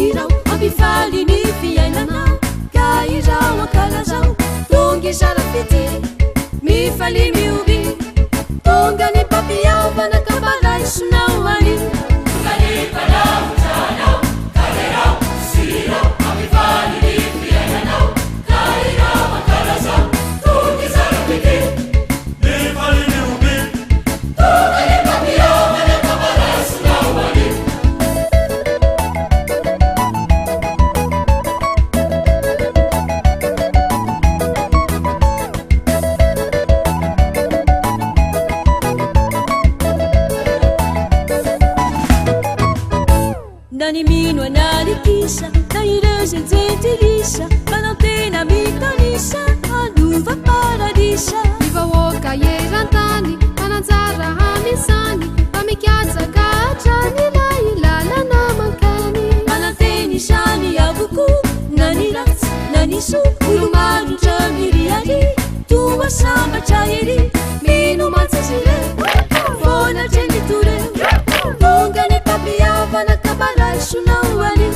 irao ampifaly ny fiainanao ka irao ankalazao tonga sarafity mifaly mioby tonga ny papiavana kabaraisonao any nanimino analikisa na ireo zay jetilisa manao tena mitanisa andova paradisa ivahoaka erantany mananjara hamisany pamikatsaka hatrany la ilalana mankany manantenisany avoko na ny ratsy na ny so olomarotra miriary toa sambatra ery mino matsasire fonatreny tore tonga ny papiavana kabaraisonao any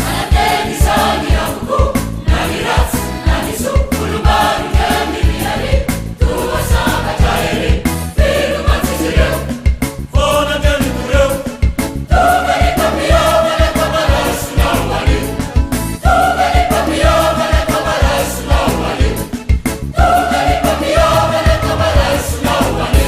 manantenisany avoko na ny ratsy na ny so olomarotra miriary toa sambatra ery mino matsasire fonatreny tore tonga ny papiavana kabaraisonao any tonga ny papiavana kabaraisonao any tonga ny papiavana kabaraisonao any.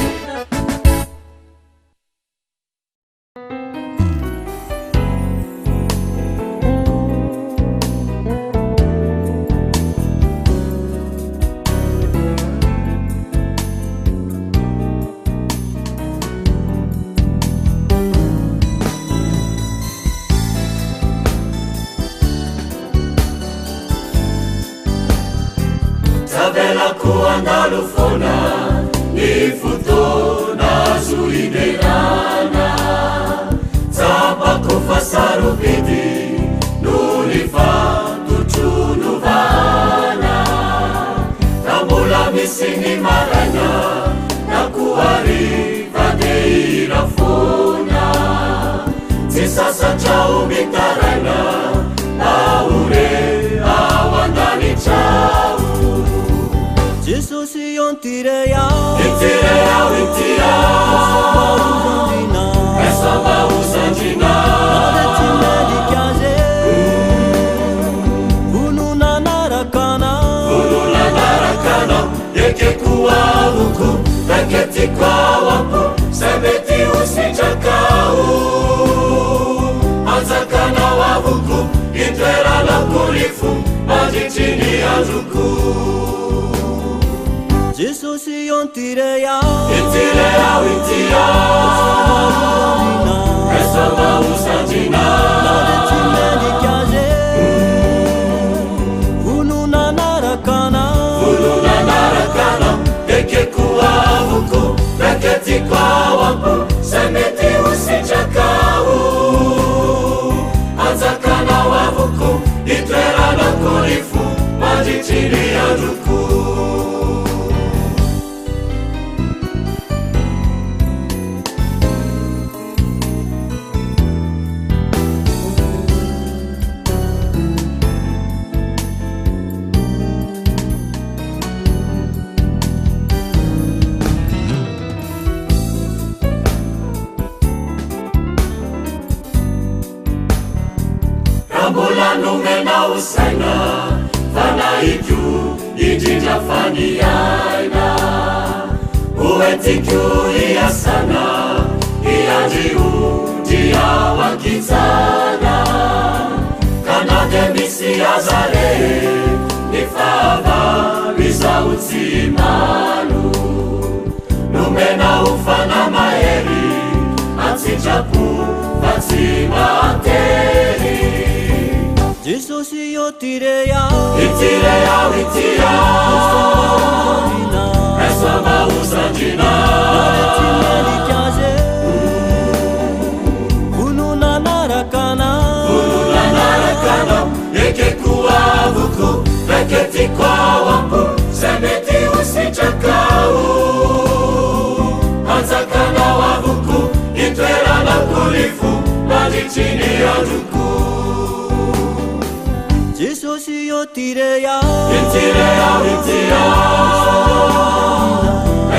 Savelako andalo fona ny fotona zoiderana tsapako fasarovidy no ny fatotronovana raha mbola misy ny maraina na koariva de irafona tsy sasatra omitaraina aore ao andanitrao Jesus iontirei ao é só mausandina Vununanarakana ekekuavuku veketikwawapo sebeti usijakau anzakana wavuku itwerala kulifu majichini azuku Jesus iontirei ao é só mausandina Vununanarakana ekekuavuku veketikwawapo sebeti usijakau anzakana wavuku itwerala kulifu majichini azuku Rambola numena usaina vanaiku ijinja faniaina uetiku iasana iajiu dia wakizana kanade misi azare nifava bisa utsimanu numena ufana maheri atsijapu vatsimateri Jesus iontirei ao é só mausandina Vununanarakana ekekuavuku veketikwawapo sebeti usijakau anzakana wavuku itwerala kulifu majichini azuku Jesosy io tireo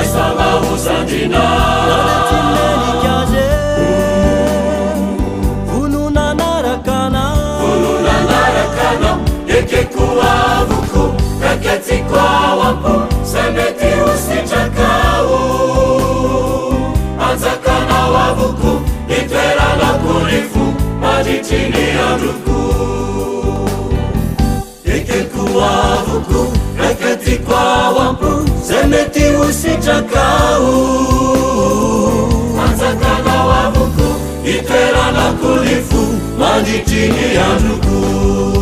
Esamausandina Naletinenikaze Fununanarakana Ekekuavuku Eketikwawapu Semeti usitrakau Anzakana wavuku Itwerana kulifu Majitini aduku Ekekuavuku Eketikwawapu Semeti usitrakau Anzakana wavuku Itwerana kulifu Majitini aduku